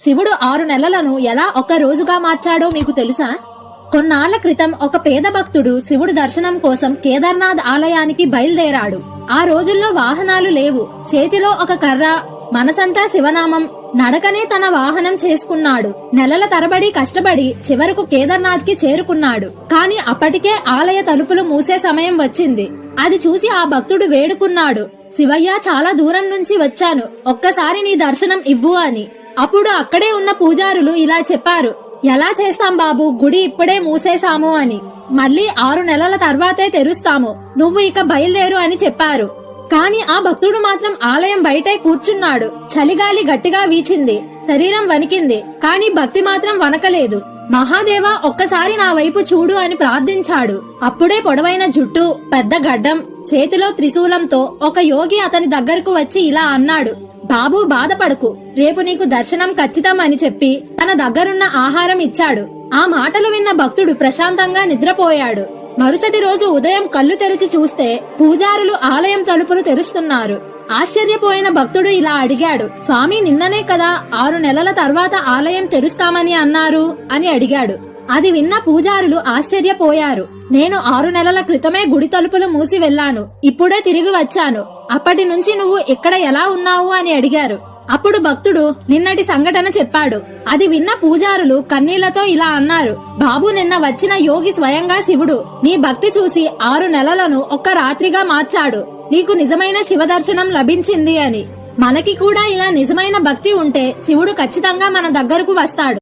శివుడు 6 నెలలను ఎలా ఒక్క రోజుగా మార్చాడో మీకు తెలుసా? కొన్నాళ్ల క్రితం ఒక పేద భక్తుడు శివుడు దర్శనం కోసం కేదార్నాథ్ ఆలయానికి బయలుదేరాడు. ఆ రోజుల్లో వాహనాలు లేవు. చేతిలో ఒక కర్ర, మనసంతా శివనామం, నడకనే తన వాహనం చేసుకున్నాడు. నెలల తరబడి కష్టపడి చివరకు కేదార్నాథ్ కి చేరుకున్నాడు. కాని అప్పటికే ఆలయ తలుపులు మూసే సమయం వచ్చింది. అది చూసి ఆ భక్తుడు వేడుకున్నాడు, శివయ్య, చాలా దూరం నుంచి వచ్చాను, ఒక్కసారి నీ దర్శనం ఇవ్వు అని. అప్పుడు అక్కడే ఉన్న పూజారులు ఇలా చెప్పారు, ఎలా చేస్తాం బాబు, గుడి ఇప్పుడే మూసేశాము అని. మళ్ళీ 6 నెలల తర్వాతే తెరుస్తాము, నువ్వు ఇక బయలుదేరు అని చెప్పారు. కాని ఆ భక్తుడు మాత్రం ఆలయం బయటే కూర్చున్నాడు. చలిగాలి గట్టిగా వీచింది, శరీరం వణికింది, కాని భక్తి మాత్రం వనకలేదు. మహాదేవా, ఒక్కసారి నా వైపు చూడు అని ప్రార్థించాడు. అప్పుడే పొడవైన జుట్టు, పెద్ద గడ్డం, చేతిలో త్రిశూలంతో ఒక యోగి అతని దగ్గరకు వచ్చి ఇలా అన్నాడు, బాబు, బాధపడకు, రేపు నీకు దర్శనం ఖచ్చితం అని చెప్పి తన దగ్గరున్న ఆహారం ఇచ్చాడు. ఆ మాటలు విన్న భక్తుడు ప్రశాంతంగా నిద్రపోయాడు. మరుసటి రోజు ఉదయం కళ్ళు తెరిచి చూస్తే పూజారులు ఆలయం తలుపులు తెరుస్తున్నారు. ఆశ్చర్యపోయిన భక్తుడు ఇలా అడిగాడు, స్వామి, నిన్ననే కదా 6 నెలల తర్వాత ఆలయం తెరుస్తామని అన్నారు అని అడిగాడు. అది విన్న పూజారులు ఆశ్చర్యపోయారు. నేను 6 నెలల క్రితమే గుడి తలుపులు మూసి వెళ్లాను, ఇప్పుడే తిరిగి వచ్చాను, అప్పటి నుంచి నువ్వు ఇక్కడ ఎలా ఉన్నావు అని అడిగారు. అప్పుడు భక్తుడు నిన్నటి సంఘటన చెప్పాడు. అది విన్న పూజారులు కన్నీళ్లతో ఇలా అన్నారు, బాబు, నిన్న వచ్చిన యోగి స్వయంగా శివుడు. నీ భక్తి చూసి 6 నెలలను ఒక్క రాత్రిగా మార్చాడు, నీకు నిజమైన శివ దర్శనం లభించింది అని. మనకి కూడా ఇలా నిజమైన భక్తి ఉంటే శివుడు ఖచ్చితంగా మన దగ్గరకు వస్తాడు.